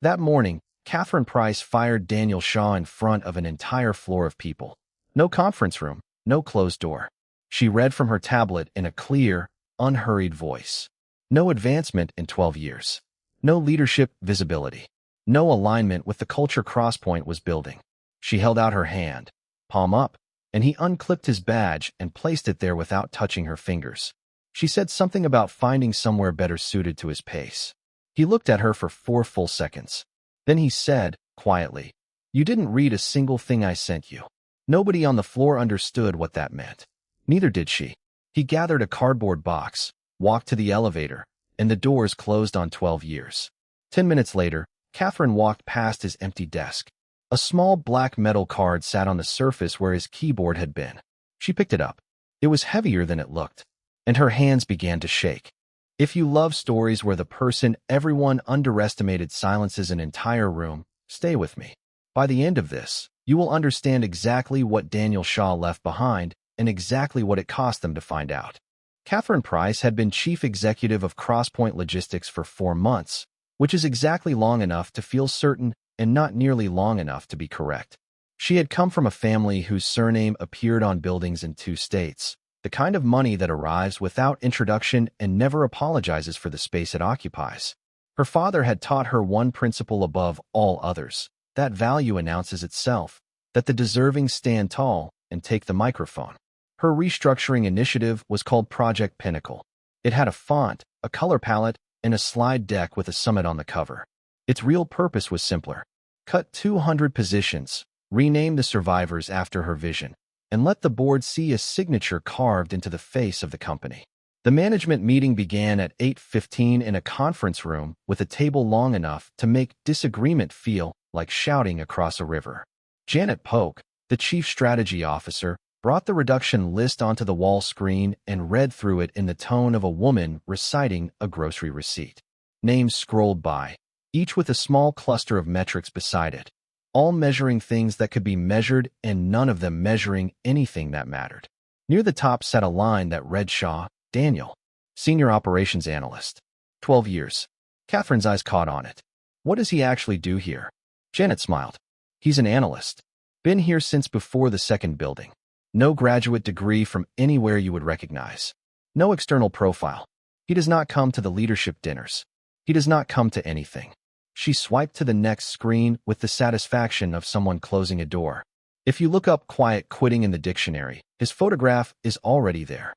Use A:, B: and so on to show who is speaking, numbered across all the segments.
A: That morning, Catherine Price fired Daniel Shaw in front of an entire floor of people. No conference room, no closed door. She read from her tablet in a clear, unhurried voice. No advancement in 12 years. No leadership visibility. No alignment with the culture Crosspoint was building. She held out her hand, palm up, and he unclipped his badge and placed it there without touching her fingers. She said something about finding somewhere better suited to his pace. He looked at her for 4 full seconds. Then he said, quietly, "You didn't read a single thing I sent you." Nobody on the floor understood what that meant. Neither did she. He gathered a cardboard box, walked to the elevator, and the doors closed on 12 years. 10 minutes later, Catherine walked past his empty desk. A small black metal card sat on the surface where his keyboard had been. She picked it up. It was heavier than it looked, and her hands began to shake. If you love stories where the person everyone underestimated silences an entire room, stay with me. By the end of this, you will understand exactly what Daniel Shaw left behind and exactly what it cost them to find out. Catherine Price had been chief executive of Crosspoint Logistics for 4 months, which is exactly long enough to feel certain and not nearly long enough to be correct. She had come from a family whose surname appeared on buildings in 2 states, the kind of money that arrives without introduction and never apologizes for the space it occupies. Her father had taught her one principle above all others: that value announces itself, that the deserving stand tall and take the microphone. Her restructuring initiative was called Project Pinnacle. It had a font, a color palette, and a slide deck with a summit on the cover. Its real purpose was simpler: cut 200 positions, rename the survivors after her vision, and let the board see a signature carved into the face of the company. The management meeting began at 8:15 in a conference room with a table long enough to make disagreement feel like shouting across a river. Janet Polk, the chief strategy officer, brought the reduction list onto the wall screen and read through it in the tone of a woman reciting a grocery receipt. Names scrolled by, each with a small cluster of metrics beside it, all measuring things that could be measured and none of them measuring anything that mattered. Near the top sat a line that read Shaw, Daniel, Senior Operations Analyst. 12 years. Catherine's eyes caught on it. What does he actually do here? Janet smiled. He's an analyst. Been here since before the second building. No graduate degree from anywhere you would recognize. No external profile. He does not come to the leadership dinners. He does not come to anything. She swiped to the next screen with the satisfaction of someone closing a door. If you look up quiet quitting in the dictionary, his photograph is already there.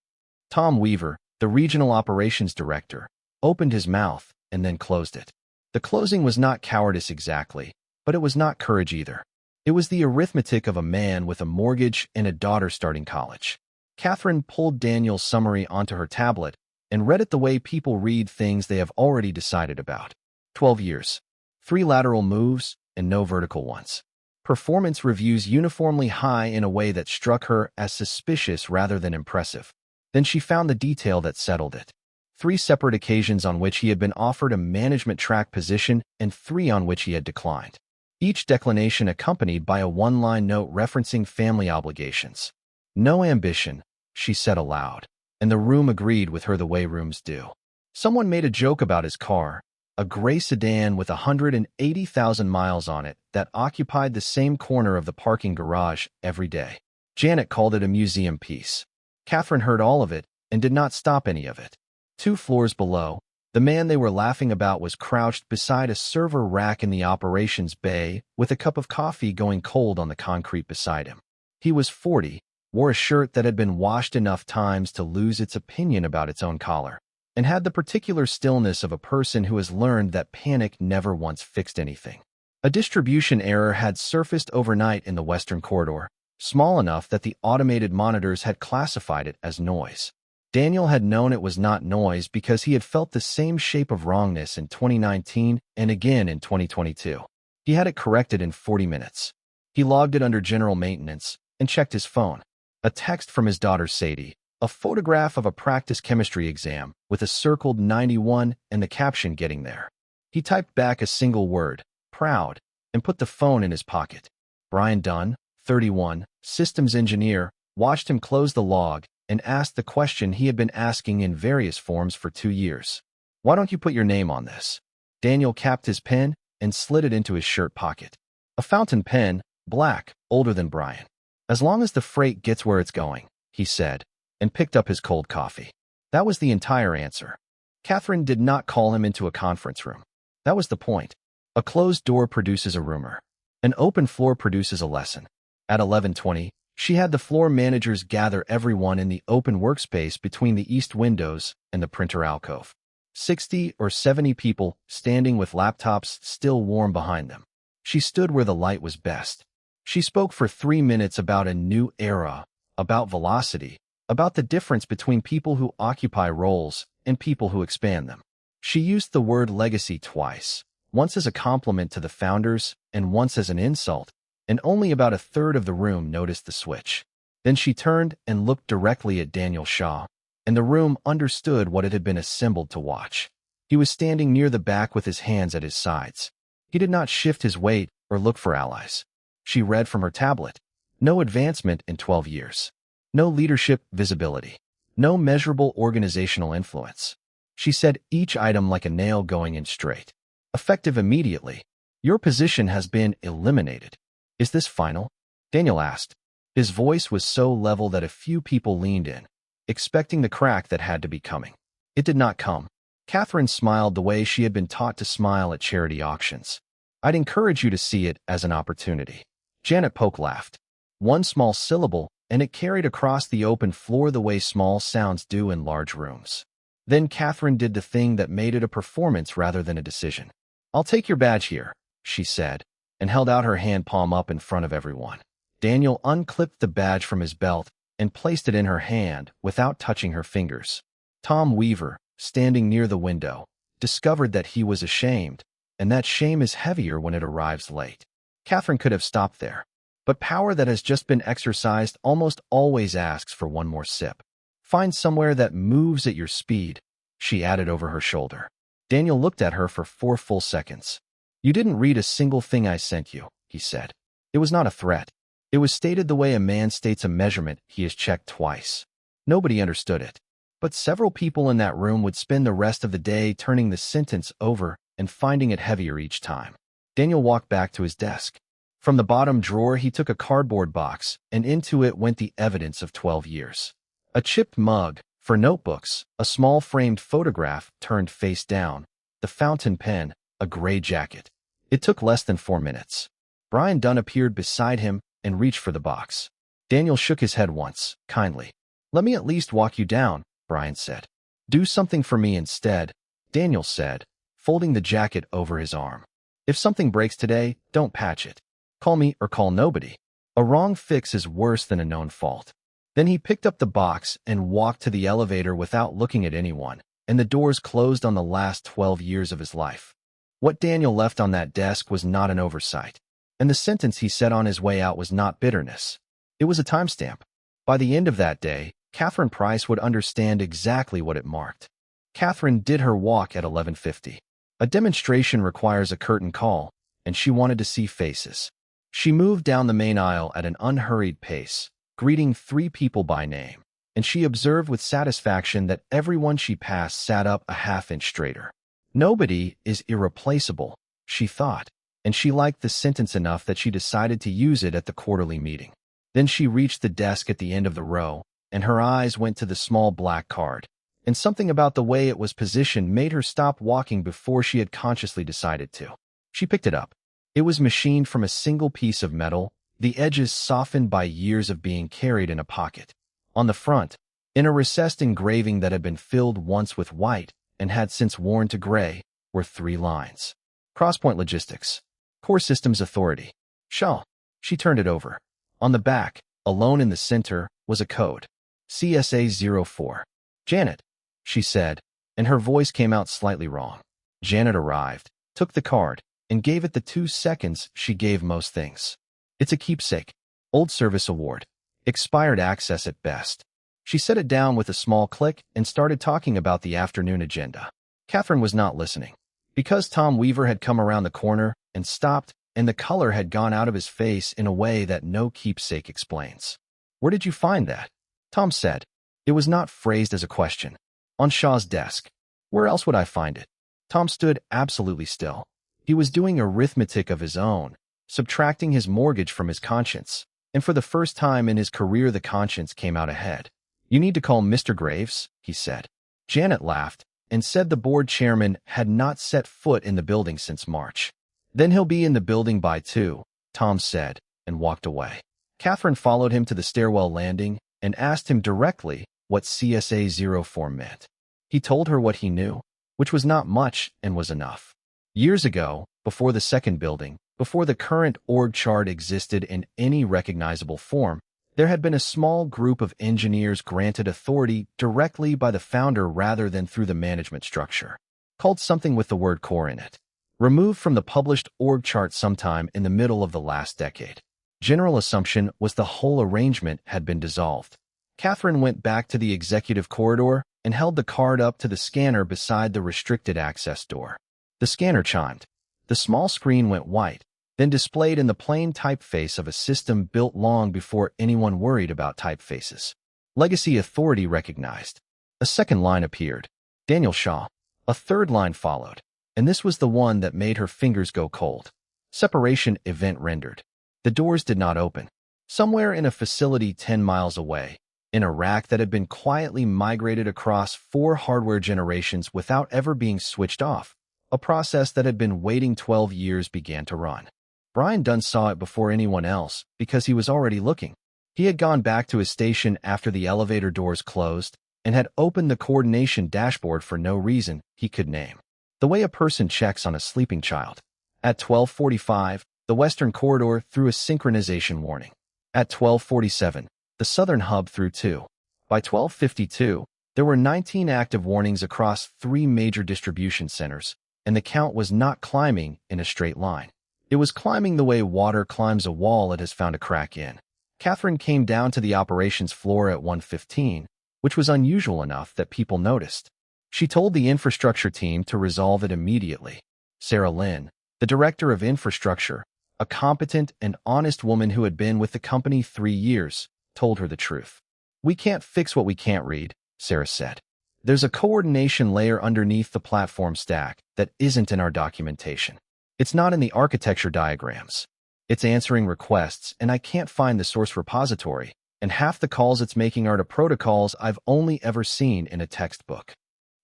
A: Tom Weaver, the regional operations director, opened his mouth and then closed it. The closing was not cowardice exactly, but it was not courage either. It was the arithmetic of a man with a mortgage and a daughter starting college. Catherine pulled Daniel's summary onto her tablet and read it the way people read things they have already decided about. 12 years. 3 lateral moves and no vertical ones. Performance reviews uniformly high in a way that struck her as suspicious rather than impressive. Then she found the detail that settled it. 3 separate occasions on which he had been offered a management track position and 3 on which he had declined. Each declination accompanied by a 1-line note referencing family obligations. No ambition, she said aloud, and the room agreed with her the way rooms do. Someone made a joke about his car, a gray sedan with 180,000 miles on it that occupied the same corner of the parking garage every day. Janet called it a museum piece. Catherine heard all of it and did not stop any of it. 2 floors below, the man they were laughing about was crouched beside a server rack in the operations bay with a cup of coffee going cold on the concrete beside him. He was 40, wore a shirt that had been washed enough times to lose its opinion about its own collar, and had the particular stillness of a person who has learned that panic never once fixed anything. A distribution error had surfaced overnight in the western corridor, small enough that the automated monitors had classified it as noise. Daniel had known it was not noise because he had felt the same shape of wrongness in 2019 and again in 2022. He had it corrected in 40 minutes. He logged it under general maintenance and checked his phone. A text from his daughter Sadie, a photograph of a practice chemistry exam with a circled 91 and the caption "Getting there." He typed back a single word, "proud," and put the phone in his pocket. Brian Dunn, 31, systems engineer, watched him close the log and asked the question he had been asking in various forms for 2 years. "Why don't you put your name on this?" Daniel capped his pen and slid it into his shirt pocket. A fountain pen, black, older than Brian. As long as the freight gets where it's going, he said, and picked up his cold coffee. That was the entire answer. Catherine did not call him into a conference room. That was the point. A closed door produces a rumor. An open floor produces a lesson. At 11:20, she had the floor managers gather everyone in the open workspace between the east windows and the printer alcove. 60 or 70 people standing with laptops still warm behind them. She stood where the light was best. She spoke for 3 minutes about a new era, about velocity, about the difference between people who occupy roles and people who expand them. She used the word legacy twice, once as a compliment to the founders and once as an insult, and only about a third of the room noticed the switch. Then she turned and looked directly at Daniel Shaw, and the room understood what it had been assembled to watch. He was standing near the back with his hands at his sides. He did not shift his weight or look for allies. She read from her tablet. No advancement in 12 years. No leadership visibility. No measurable organizational influence. She said each item like a nail going in straight. Effective immediately. Your position has been eliminated. Is this final? Daniel asked. His voice was so level that a few people leaned in, expecting the crack that had to be coming. It did not come. Catherine smiled the way she had been taught to smile at charity auctions. I'd encourage you to see it as an opportunity. Janet Polk laughed. One small syllable, and it carried across the open floor the way small sounds do in large rooms. Then Catherine did the thing that made it a performance rather than a decision. I'll take your badge here, she said, and held out her hand palm up in front of everyone. Daniel unclipped the badge from his belt and placed it in her hand without touching her fingers. Tom Weaver, standing near the window, discovered that he was ashamed, and that shame is heavier when it arrives late. Catherine could have stopped there, but power that has just been exercised almost always asks for one more sip. Find somewhere that moves at your speed, she added over her shoulder. Daniel looked at her for 4 full seconds. You didn't read a single thing I sent you, he said. It was not a threat. It was stated the way a man states a measurement he has checked twice. Nobody understood it, but several people in that room would spend the rest of the day turning the sentence over and finding it heavier each time. Daniel walked back to his desk. From the bottom drawer he took a cardboard box, and into it went the evidence of 12 years. A chipped mug, for notebooks, a small framed photograph turned face down, the fountain pen, a gray jacket. It took less than 4 minutes. Brian Dunn appeared beside him and reached for the box. Daniel shook his head once, kindly. Let me at least walk you down, Brian said. Do something for me instead, Daniel said, folding the jacket over his arm. If something breaks today, don't patch it. Call me or call nobody. A wrong fix is worse than a known fault. Then he picked up the box and walked to the elevator without looking at anyone, and the doors closed on the last 12 years of his life. What Daniel left on that desk was not an oversight, and the sentence he said on his way out was not bitterness. It was a timestamp. By the end of that day, Catherine Price would understand exactly what it marked. Catherine did her walk at 11:50. A demonstration requires a curtain call, and she wanted to see faces. She moved down the main aisle at an unhurried pace, greeting 3 people by name, and she observed with satisfaction that everyone she passed sat up a half-inch straighter. Nobody is irreplaceable, she thought, and she liked the sentence enough that she decided to use it at the quarterly meeting. Then she reached the desk at the end of the row, and her eyes went to the small black card, and something about the way it was positioned made her stop walking before she had consciously decided to. She picked it up. It was machined from a single piece of metal, the edges softened by years of being carried in a pocket. On the front, in a recessed engraving that had been filled once with white and had since worn to gray, were 3 lines. Crosspoint Logistics. Core Systems Authority. Shaw. She turned it over. On the back, alone in the center, was a code. CSA 04. Janet, she said, and her voice came out slightly wrong. Janet arrived, took the card, and gave it the 2 seconds she gave most things. It's a keepsake. Old Service Award. Expired access at best. She set it down with a small click and started talking about the afternoon agenda. Catherine was not listening. Because Tom Weaver had come around the corner and stopped, and the color had gone out of his face in a way that no keepsake explains. Where did you find that? Tom said. It was not phrased as a question. On Shaw's desk. Where else would I find it? Tom stood absolutely still. He was doing arithmetic of his own, subtracting his mortgage from his conscience, and for the first time in his career the conscience came out ahead. "You need to call Mr. Graves," he said. Janet laughed and said the board chairman had not set foot in the building since March. "Then he'll be in the building by 2, Tom said, and walked away. Catherine followed him to the stairwell landing and asked him directly what CSA 04 meant. He told her what he knew, which was not much and was enough. Years ago, before the second building, before the current org chart existed in any recognizable form, there had been a small group of engineers granted authority directly by the founder rather than through the management structure, called something with the word core in it, removed from the published org chart sometime in the middle of the last decade. General assumption was the whole arrangement had been dissolved. Catherine went back to the executive corridor and held the card up to the scanner beside the restricted access door. The scanner chimed. The small screen went white, then displayed in the plain typeface of a system built long before anyone worried about typefaces. Legacy authority recognized. A second line appeared. Daniel Shaw. A third line followed, and this was the one that made her fingers go cold. Separation event rendered. The doors did not open. Somewhere in a facility 10 miles away, in a rack that had been quietly migrated across 4 hardware generations without ever being switched off, a process that had been waiting 12 years began to run. Brian Dunn saw it before anyone else because he was already looking. He had gone back to his station after the elevator doors closed and had opened the coordination dashboard for no reason he could name. The way a person checks on a sleeping child. At 12:45, the Western Corridor threw a synchronization warning. At 12:47, the Southern Hub threw 2. By 12:52, there were 19 active warnings across 3 major distribution centers, and the count was not climbing in a straight line. It was climbing the way water climbs a wall it has found a crack in. Catherine came down to the operations floor at 1:15, which was unusual enough that people noticed. She told the infrastructure team to resolve it immediately. Sarah Lynn, the director of infrastructure, a competent and honest woman who had been with the company 3 years, told her the truth. "We can't fix what we can't read," Sarah said. "There's a coordination layer underneath the platform stack that isn't in our documentation. It's not in the architecture diagrams. It's answering requests, and I can't find the source repository, and half the calls it's making are to protocols I've only ever seen in a textbook."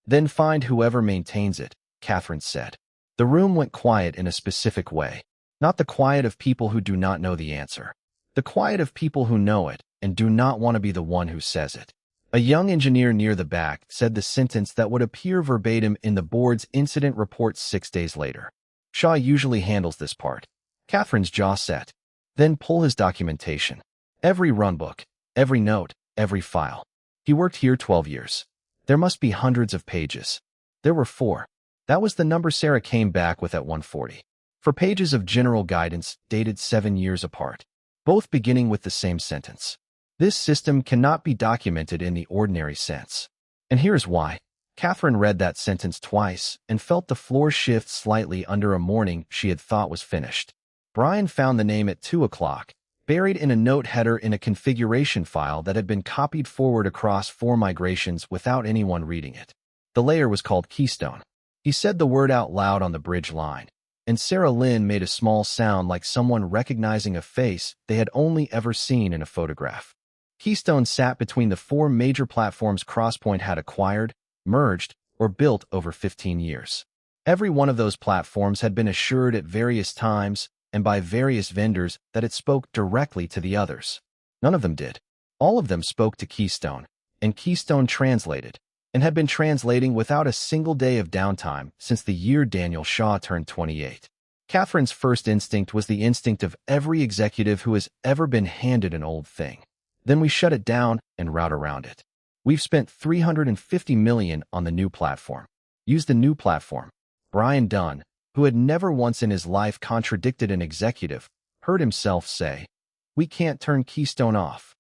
A: "Then find whoever maintains it," Catherine said. The room went quiet in a specific way. Not the quiet of people who do not know the answer. The quiet of people who know it and do not want to be the one who says it. A young engineer near the back said the sentence that would appear verbatim in the board's incident report 6 days later. Shaw usually handles this part. Catherine's jaw set. "Then pull his documentation. Every runbook, every note, every file. He worked here 12 years. There must be hundreds of pages." There were 4. That was the number Sarah came back with at 1:40. 4 pages of general guidance dated 7 years apart, both beginning with the same sentence. This system cannot be documented in the ordinary sense. And here's why. Catherine read that sentence twice and felt the floor shift slightly under a morning she had thought was finished. Brian found the name at 2 o'clock, buried in a note header in a configuration file that had been copied forward across 4 migrations without anyone reading it. The layer was called Keystone. He said the word out loud on the bridge line, and Sarah Lynn made a small sound like someone recognizing a face they had only ever seen in a photograph. Keystone sat between the 4 major platforms Crosspoint had acquired, merged, or built over 15 years. Every one of those platforms had been assured at various times and by various vendors that it spoke directly to the others. None of them did. All of them spoke to Keystone, and Keystone translated, and had been translating without a single day of downtime since the year Daniel Shaw turned 28. Catherine's first instinct was the instinct of every executive who has ever been handed an old thing. Then we shut it down and route around it. We've spent $350 million on the new platform. Use the new platform. Brian Dunn, who had never once in his life contradicted an executive, heard himself say, "We can't turn Keystone off."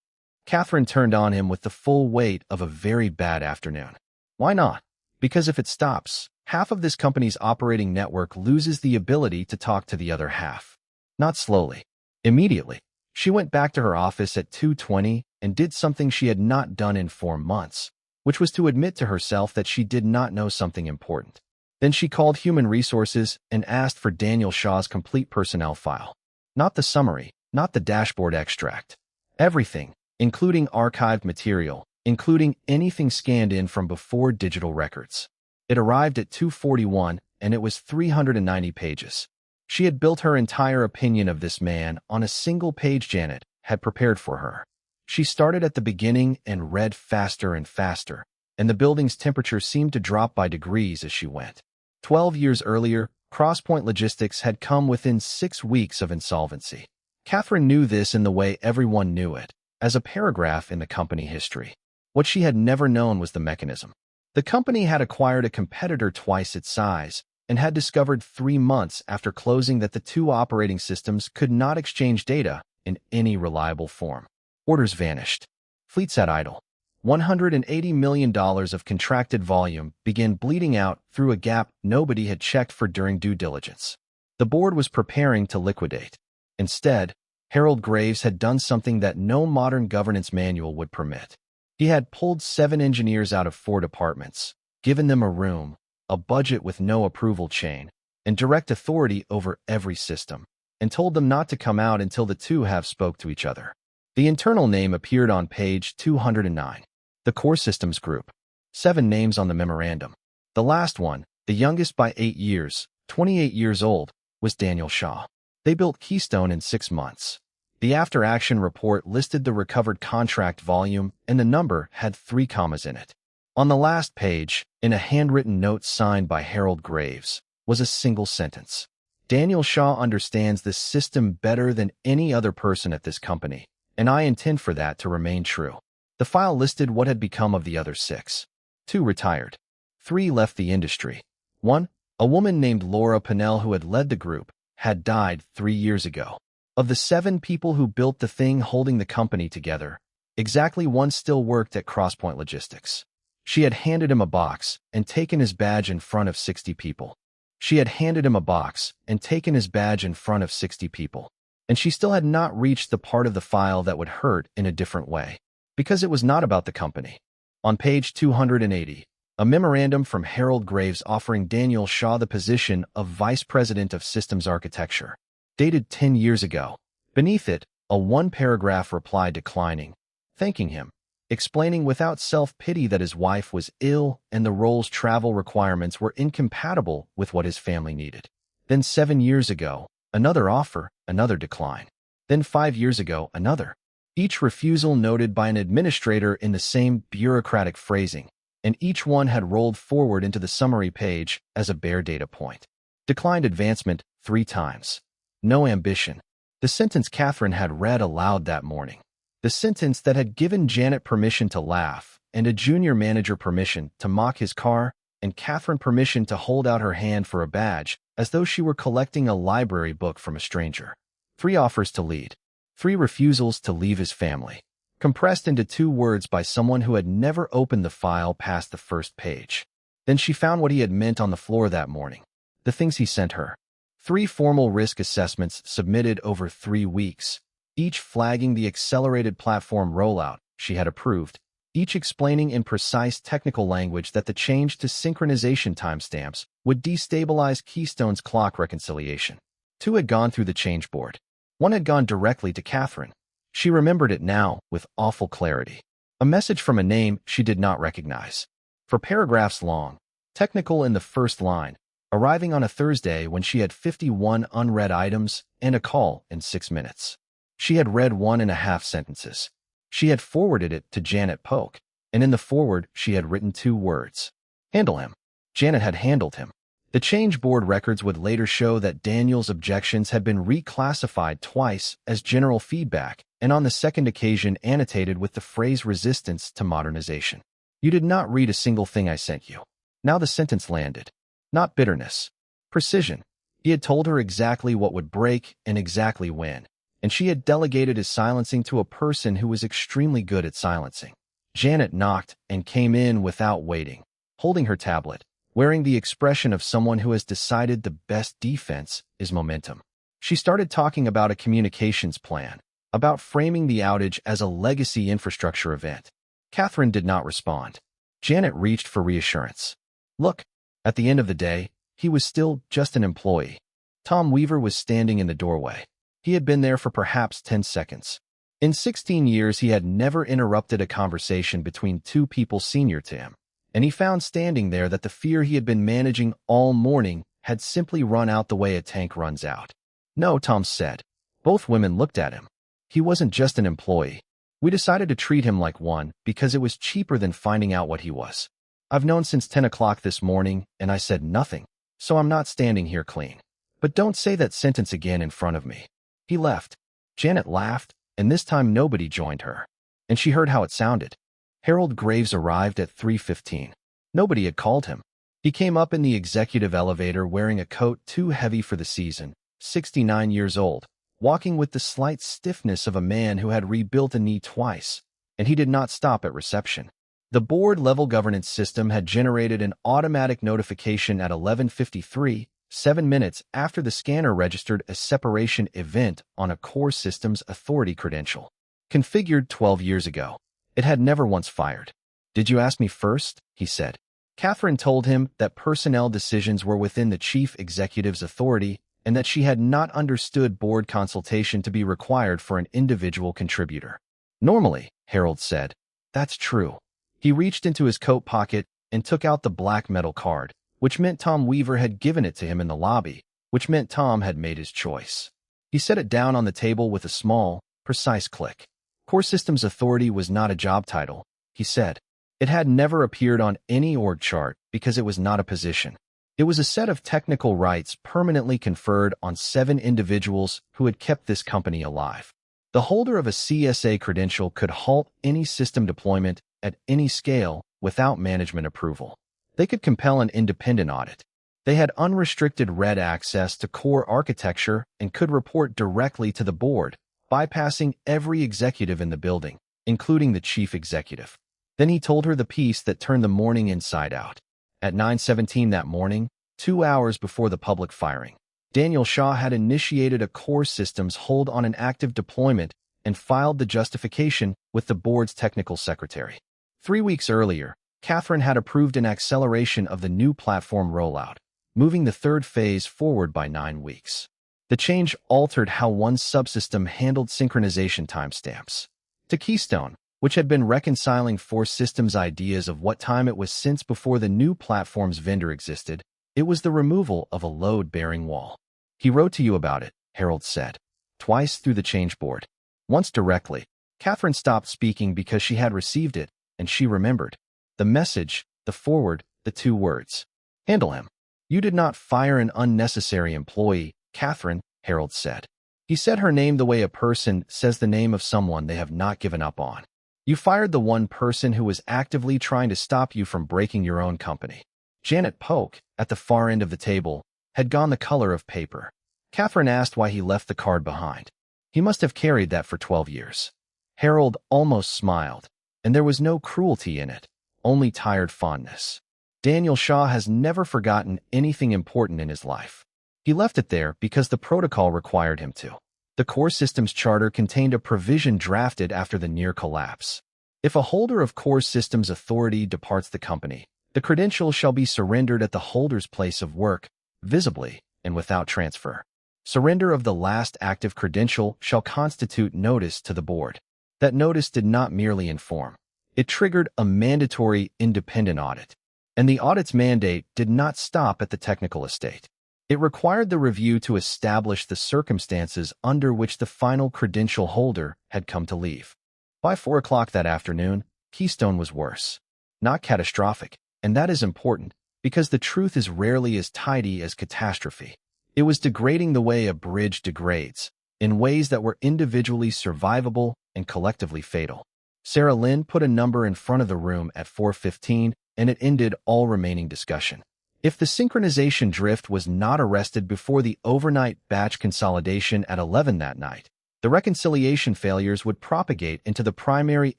A: Catherine turned on him with the full weight of a very bad afternoon. Why not? Because if it stops, half of this company's operating network loses the ability to talk to the other half. Not slowly. Immediately. She went back to her office at 2:20 and did something she had not done in 4 months, which was to admit to herself that she did not know something important. Then she called Human Resources and asked for Daniel Shaw's complete personnel file. Not the summary, not the dashboard extract. Everything, including archived material, including anything scanned in from before digital records. It arrived at 2:41, and it was 390 pages. She had built her entire opinion of this man on a single page Janet had prepared for her. She started at the beginning and read faster and faster, and the building's temperature seemed to drop by degrees as she went. 12 years earlier, Crosspoint Logistics had come within 6 weeks of insolvency. Catherine knew this in the way everyone knew it, as a paragraph in the company history. What she had never known was the mechanism. The company had acquired a competitor twice its size, and had discovered 3 months after closing that the two operating systems could not exchange data in any reliable form. Orders vanished. Fleet sat idle. $180 million of contracted volume began bleeding out through a gap nobody had checked for during due diligence. The board was preparing to liquidate. Instead, Harold Graves had done something that no modern governance manual would permit. He had pulled 7 engineers out of 4 departments, given them a room, a budget with no approval chain, and direct authority over every system, and told them not to come out until the two have spoke to each other. The internal name appeared on page 209. The Core Systems Group. 7 names on the memorandum. The last one, the youngest by 8 years, 28 years old, was Daniel Shaw. They built Keystone in 6 months. The after-action report listed the recovered contract volume, and the number had 3 commas in it. On the last page, in a handwritten note signed by Harold Graves, was a single sentence. Daniel Shaw understands this system better than any other person at this company, and I intend for that to remain true. The file listed what had become of the other 6. 2 retired. 3 left the industry. 1, a woman named Laura Pinnell who had led the group, had died 3 years ago. Of the 7 people who built the thing holding the company together, exactly 1 still worked at Crosspoint Logistics. She had handed him a box and taken his badge in front of 60 people. She had handed him a box and taken his badge in front of 60 people. And she still had not reached the part of the file that would hurt in a different way. Because it was not about the company. On page 280, a memorandum from Harold Graves offering Daniel Shaw the position of Vice President of Systems Architecture. Dated 10 years ago. Beneath it, a 1-paragraph reply declining, thanking him, explaining without self-pity that his wife was ill and the role's travel requirements were incompatible with what his family needed. Then 7 years ago, another offer, another decline. Then 5 years ago, another. Each refusal noted by an administrator in the same bureaucratic phrasing, and each one had rolled forward into the summary page as a bare data point. Declined advancement 3 times. No ambition. The sentence Catherine had read aloud that morning. The sentence that had given Janet permission to laugh, and a junior manager permission to mock his car, and Catherine permission to hold out her hand for a badge, as though she were collecting a library book from a stranger. 3 offers to lead. 3 refusals to leave his family. Compressed into 2 words by someone who had never opened the file past the first page. Then she found what he had meant on the floor that morning. The things he sent her. 3 formal risk assessments submitted over 3 weeks, each flagging the accelerated platform rollout she had approved, each explaining in precise technical language that the change to synchronization timestamps would destabilize Keystone's clock reconciliation. 2 had gone through the change board. 1 had gone directly to Catherine. She remembered it now with awful clarity. A message from a name she did not recognize. For paragraphs long, technical in the first line, arriving on a Thursday when she had 51 unread items and a call in 6 minutes. She had read 1.5 sentences. She had forwarded it to Janet Polk, and in the forward she had written 2 words. Handle him. Janet had handled him. The change board records would later show that Daniel's objections had been reclassified twice as general feedback, and on the second occasion annotated with the phrase resistance to modernization. You did not read a single thing I sent you. Now the sentence landed. Not bitterness. Precision. He had told her exactly what would break and exactly when, and she had delegated his silencing to a person who was extremely good at silencing. Janet knocked and came in without waiting, holding her tablet, wearing the expression of someone who has decided the best defense is momentum. She started talking about a communications plan, about framing the outage as a legacy infrastructure event. Catherine did not respond. Janet reached for reassurance. Look, At the end of the day, he was still just an employee. Tom Weaver was standing in the doorway. He had been there for perhaps 10 seconds. In 16 years, he had never interrupted a conversation between two people senior to him, and he found standing there that the fear he had been managing all morning had simply run out the way a tank runs out. "No," Tom said. Both women looked at him. "He wasn't just an employee. We decided to treat him like one because it was cheaper than finding out what he was. I've known since 10 o'clock this morning, and I said nothing, so I'm not standing here clean. But don't say that sentence again in front of me." He left. Janet laughed, and this time nobody joined her. And she heard how it sounded. Harold Graves arrived at 3:15. Nobody had called him. He came up in the executive elevator wearing a coat too heavy for the season, 69 years old, walking with the slight stiffness of a man who had rebuilt a knee twice, and he did not stop at reception. The board-level governance system had generated an automatic notification at 11:53, 7 minutes after the scanner registered a separation event on a core systems authority credential. Configured 12 years ago, it had never once fired. "Did you ask me first?" he said. Catherine told him that personnel decisions were within the chief executive's authority and that she had not understood board consultation to be required for an individual contributor. "Normally," Harold said. "That's true." He reached into his coat pocket and took out the black metal card, which meant Tom Weaver had given it to him in the lobby, which meant Tom had made his choice. He set it down on the table with a small, precise click. Core Systems Authority was not a job title, he said. It had never appeared on any org chart because it was not a position. It was a set of technical rights permanently conferred on 7 individuals who had kept this company alive. The holder of a CSA credential could halt any system deployment at any scale without management approval. They could compel an independent audit. They had unrestricted read access to core architecture and could report directly to the board, bypassing every executive in the building, including the chief executive. Then he told her the piece that turned the morning inside out. At 9:17 that morning, 2 hours before the public firing, Daniel Shaw had initiated a core systems hold on an active deployment and filed the justification with the board's technical secretary. 3 weeks earlier, Catherine had approved an acceleration of the new platform rollout, moving the third phase forward by 9 weeks. The change altered how one subsystem handled synchronization timestamps. To Keystone, which had been reconciling 4 systems' ideas of what time it was since before the new platform's vendor existed, it was the removal of a load-bearing wall. "He wrote to you about it," Harold said. "Twice through the change board. Once directly." Catherine stopped speaking because she had received it, and she remembered. The message, the forward, the 2 words. "Handle him." "You did not fire an unnecessary employee, Catherine," Harold said. He said her name the way a person says the name of someone they have not given up on. "You fired the one person who was actively trying to stop you from breaking your own company." Janet Polk, at the far end of the table, had gone the color of paper. Catherine asked why he left the card behind. "He must have carried that for 12 years. Harold almost smiled, and there was no cruelty in it, only tired fondness. Daniel Shaw has never forgotten anything important in his life. He left it there because the protocol required him to. The Core Systems Charter contained a provision drafted after the near collapse. If a holder of Core Systems Authority departs the company, the credential shall be surrendered at the holder's place of work, visibly and without transfer. Surrender of the last active credential shall constitute notice to the board. That notice did not merely inform. It triggered a mandatory independent audit. And the audit's mandate did not stop at the technical estate. It required the review to establish the circumstances under which the final credential holder had come to leave. By 4 o'clock that afternoon, Keystone was worse. Not catastrophic, and that is important, because the truth is rarely as tidy as catastrophe. It was degrading the way a bridge degrades, in ways that were individually survivable and collectively fatal. Sarah Lynn put a number in front of the room at 4:15, and it ended all remaining discussion. If the synchronization drift was not arrested before the overnight batch consolidation at 11 that night, the reconciliation failures would propagate into the primary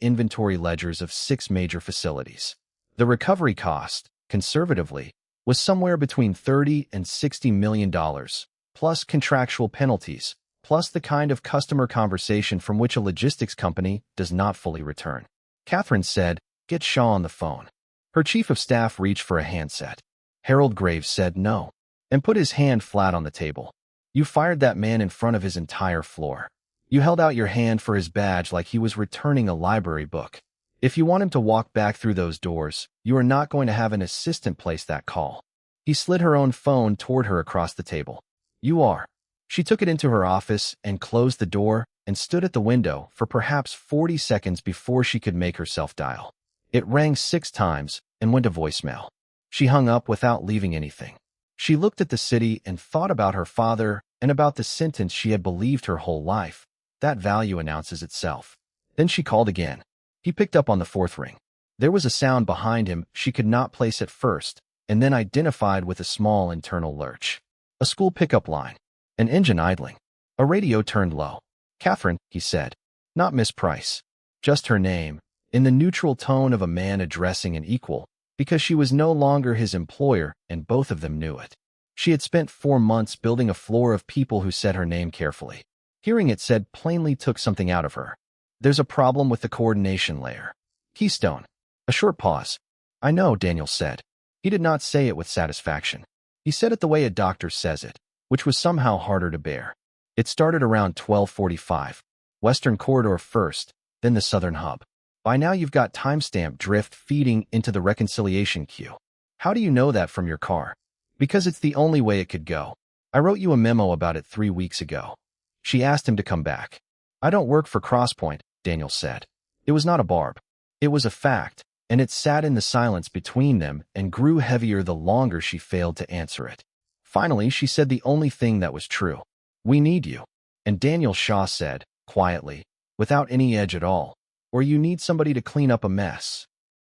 A: inventory ledgers of 6 major facilities. The recovery cost, conservatively, was somewhere between $30 and $60 million, plus contractual penalties, plus the kind of customer conversation from which a logistics company does not fully return. Catherine said, "Get Shaw on the phone." Her chief of staff reached for a handset. Harold Graves said no, and put his hand flat on the table. You fired that man in front of his entire floor. You held out your hand for his badge like he was returning a library book. If you want him to walk back through those doors, you are not going to have an assistant place that call. He slid her own phone toward her across the table. You are. She took it into her office and closed the door and stood at the window for perhaps 40 seconds before she could make herself dial. It rang 6 times and went to voicemail. She hung up without leaving anything. She looked at the city and thought about her father and about the sentence she had believed her whole life. That value announces itself. Then she called again. He picked up on the 4th ring. There was a sound behind him she could not place at first, and then identified with a small internal lurch. A school pickup line. An engine idling. A radio turned low. Catherine, he said. Not Miss Price. Just her name, in the neutral tone of a man addressing an equal, because she was no longer his employer and both of them knew it. She had spent 4 months building a floor of people who said her name carefully. Hearing it said plainly took something out of her. There's a problem with the coordination layer. Keystone. A short pause. I know, Daniel said. He did not say it with satisfaction. He said it the way a doctor says it, which was somehow harder to bear. It started around 12:45. Western Corridor first, then the Southern Hub. By now you've got timestamp drift feeding into the reconciliation queue. How do you know that from your car? Because it's the only way it could go. I wrote you a memo about it 3 weeks ago. She asked him to come back. I don't work for Crosspoint, Daniel said. It was not a barb. It was a fact, and it sat in the silence between them and grew heavier the longer she failed to answer it. Finally, she said the only thing that was true. We need you. And Daniel Shaw said, quietly, without any edge at all, or you need somebody to clean up a mess.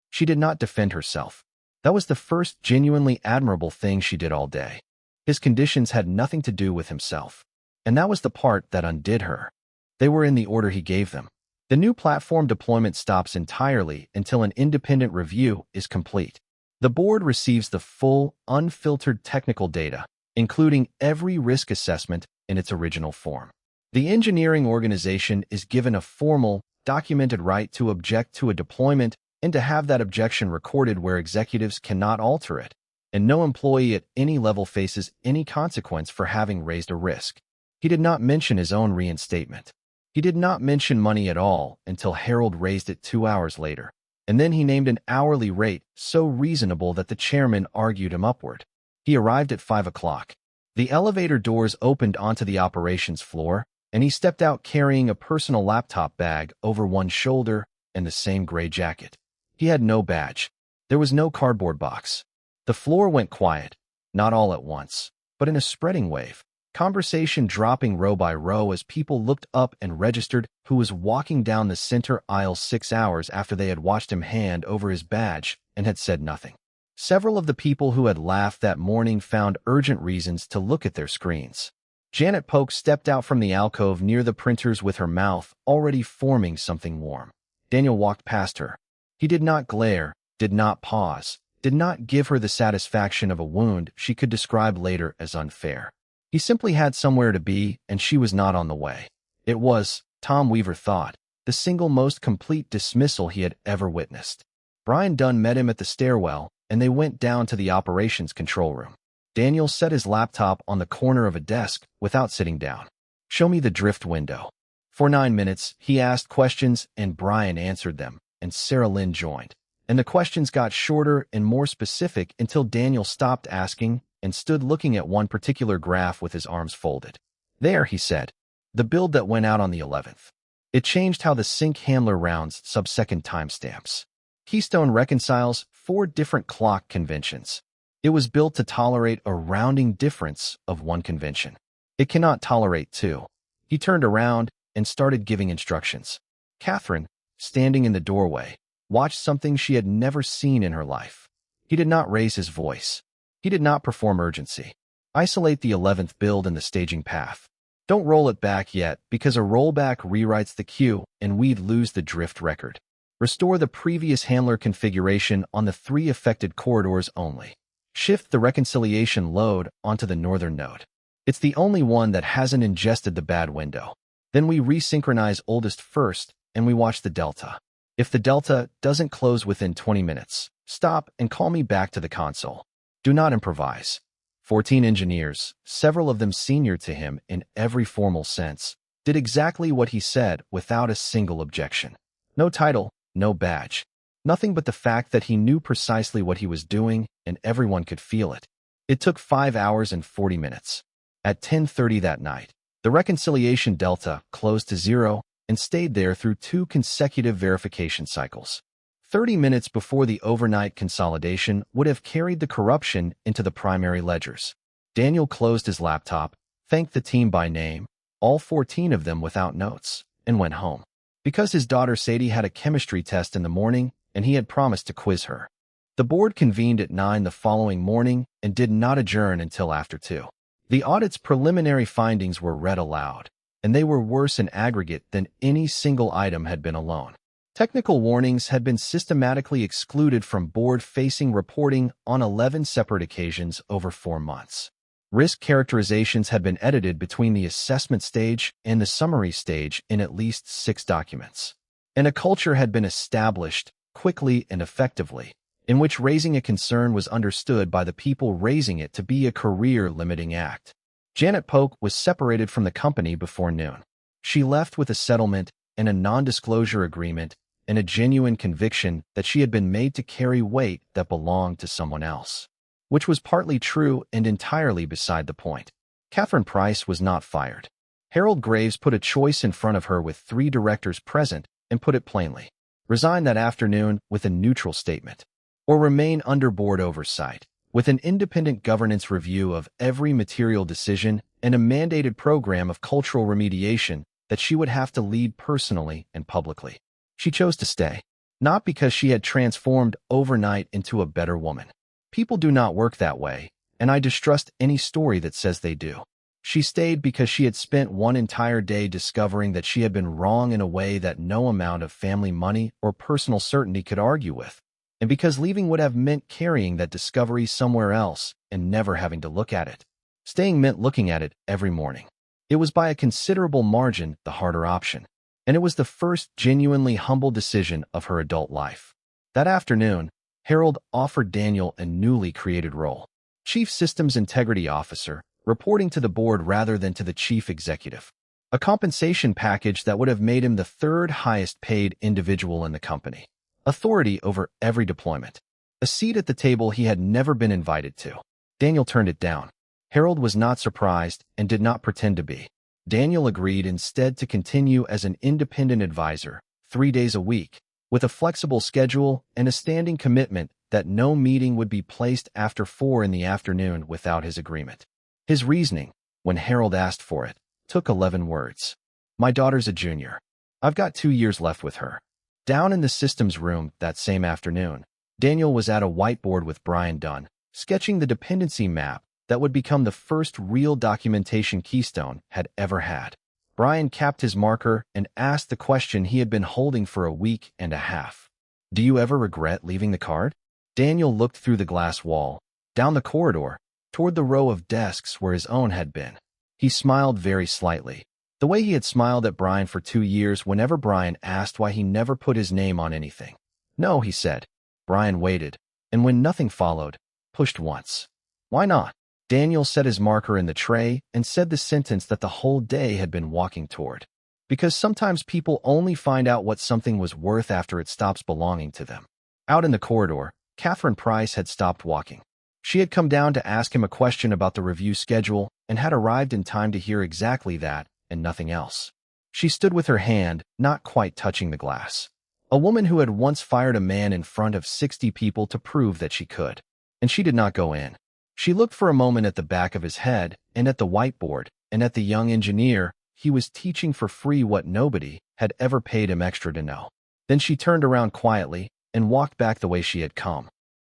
A: She did not defend herself. That was the first genuinely admirable thing she did all day. His conditions had nothing to do with himself. And that was the part that undid her. They were in the order he gave them. The new platform deployment stops entirely until an independent review is complete. The board receives the full, unfiltered technical data, including every risk assessment in its original form. The engineering organization is given a formal, documented right to object to a deployment and to have that objection recorded where executives cannot alter it, and no employee at any level faces any consequence for having raised a risk. He did not mention his own reinstatement. He did not mention money at all until Harold raised it 2 hours later, and then he named an hourly rate so reasonable that the chairman argued him upward. He arrived at 5 o'clock. The elevator doors opened onto the operations floor, and he stepped out carrying a personal laptop bag over one shoulder and the same gray jacket. He had no badge. There was no cardboard box. The floor went quiet, not all at once, but in a spreading wave. Conversation dropping row by row as people looked up and registered who was walking down the center aisle 6 hours after they had watched him hand over his badge and had said nothing. Several of the people who had laughed that morning found urgent reasons to look at their screens. Janet Polk stepped out from the alcove near the printers with her mouth already forming something warm. Daniel walked past her. He did not glare, did not pause, did not give her the satisfaction of a wound she could describe later as unfair. He simply had somewhere to be, and she was not on the way. It was, Tom Weaver thought, the single most complete dismissal he had ever witnessed. Brian Dunn met him at the stairwell, and they went down to the operations control room. Daniel set his laptop on the corner of a desk without sitting down. Show me the drift window. For 9 minutes, he asked questions, and Brian answered them, and Sarah Lynn joined. And the questions got shorter and more specific until Daniel stopped asking and stood looking at one particular graph with his arms folded. There, he said, the build that went out on the 11th. It changed how the sync handler rounds sub-second timestamps. Keystone reconciles 4 different clock conventions. It was built to tolerate a rounding difference of 1 convention. It cannot tolerate 2. He turned around and started giving instructions. Catherine, standing in the doorway, watched something she had never seen in her life. He did not raise his voice. He did not perform urgency. Isolate the 11th build in the staging path. Don't roll it back yet, because a rollback rewrites the queue and we'd lose the drift record. Restore the previous handler configuration on the 3 affected corridors only. Shift the reconciliation load onto the northern node. It's the only one that hasn't ingested the bad window. Then we resynchronize oldest first, and we watch the delta. If the delta doesn't close within 20 minutes, stop and call me back to the console. Do not improvise. 14 engineers, several of them senior to him in every formal sense, did exactly what he said without a single objection. No title, no badge. Nothing but the fact that he knew precisely what he was doing and everyone could feel it. It took 5 hours and 40 minutes. At 10:30 that night, the reconciliation delta closed to 0 and stayed there through 2 consecutive verification cycles. 30 minutes before the overnight consolidation would have carried the corruption into the primary ledgers. Daniel closed his laptop, thanked the team by name, all 14 of them without notes, and went home. Because his daughter Sadie had a chemistry test in the morning and he had promised to quiz her. The board convened at 9 the following morning and did not adjourn until after 2. The audit's preliminary findings were read aloud, and they were worse in aggregate than any single item had been alone. Technical warnings had been systematically excluded from board-facing reporting on 11 separate occasions over 4 months. Risk characterizations had been edited between the assessment stage and the summary stage in at least 6 documents. And a culture had been established, quickly and effectively, in which raising a concern was understood by the people raising it to be a career-limiting act. Janet Polk was separated from the company before noon. She left with a settlement and a non-disclosure agreement and a genuine conviction that she had been made to carry weight that belonged to someone else, which was partly true and entirely beside the point. Catherine Price was not fired. Harold Graves put a choice in front of her with 3 directors present and put it plainly. Resign that afternoon with a neutral statement, or remain under board oversight, with an independent governance review of every material decision and a mandated program of cultural remediation that she would have to lead personally and publicly. She chose to stay, not because she had transformed overnight into a better woman. People do not work that way, and I distrust any story that says they do. She stayed because she had spent one entire day discovering that she had been wrong in a way that no amount of family money or personal certainty could argue with, and because leaving would have meant carrying that discovery somewhere else and never having to look at it. Staying meant looking at it every morning. It was by a considerable margin the harder option, and it was the first genuinely humble decision of her adult life. That afternoon, Harold offered Daniel a newly created role, Chief Systems Integrity Officer, reporting to the board rather than to the chief executive. A compensation package that would have made him the 3rd highest paid individual in the company. Authority over every deployment. A seat at the table he had never been invited to. Daniel turned it down. Harold was not surprised and did not pretend to be. Daniel agreed instead to continue as an independent advisor, 3 days a week, with a flexible schedule and a standing commitment that no meeting would be placed after 4 in the afternoon without his agreement. His reasoning, when Harold asked for it, took 11 words. My daughter's a junior. I've got 2 years left with her. Down in the systems room that same afternoon, Daniel was at a whiteboard with Brian Dunn, sketching the dependency map that would become the first real documentation Keystone had ever had. Brian capped his marker and asked the question he had been holding for a week and a half. Do you ever regret leaving the card? Daniel looked through the glass wall, down the corridor, toward the row of desks where his own had been. He smiled very slightly, the way he had smiled at Brian for 2 years whenever Brian asked why he never put his name on anything. No, he said. Brian waited, and when nothing followed, pushed once. Why not? Daniel set his marker in the tray and said the sentence that the whole day had been walking toward. Because sometimes people only find out what something was worth after it stops belonging to them. Out in the corridor, Catherine Price had stopped walking. She had come down to ask him a question about the review schedule and had arrived in time to hear exactly that and nothing else. She stood with her hand not quite touching the glass. A woman who had once fired a man in front of 60 people to prove that she could. And she did not go in. She looked for a moment at the back of his head and at the whiteboard and at the young engineer he was teaching for free what nobody had ever paid him extra to know. Then she turned around quietly and walked back the way she had come.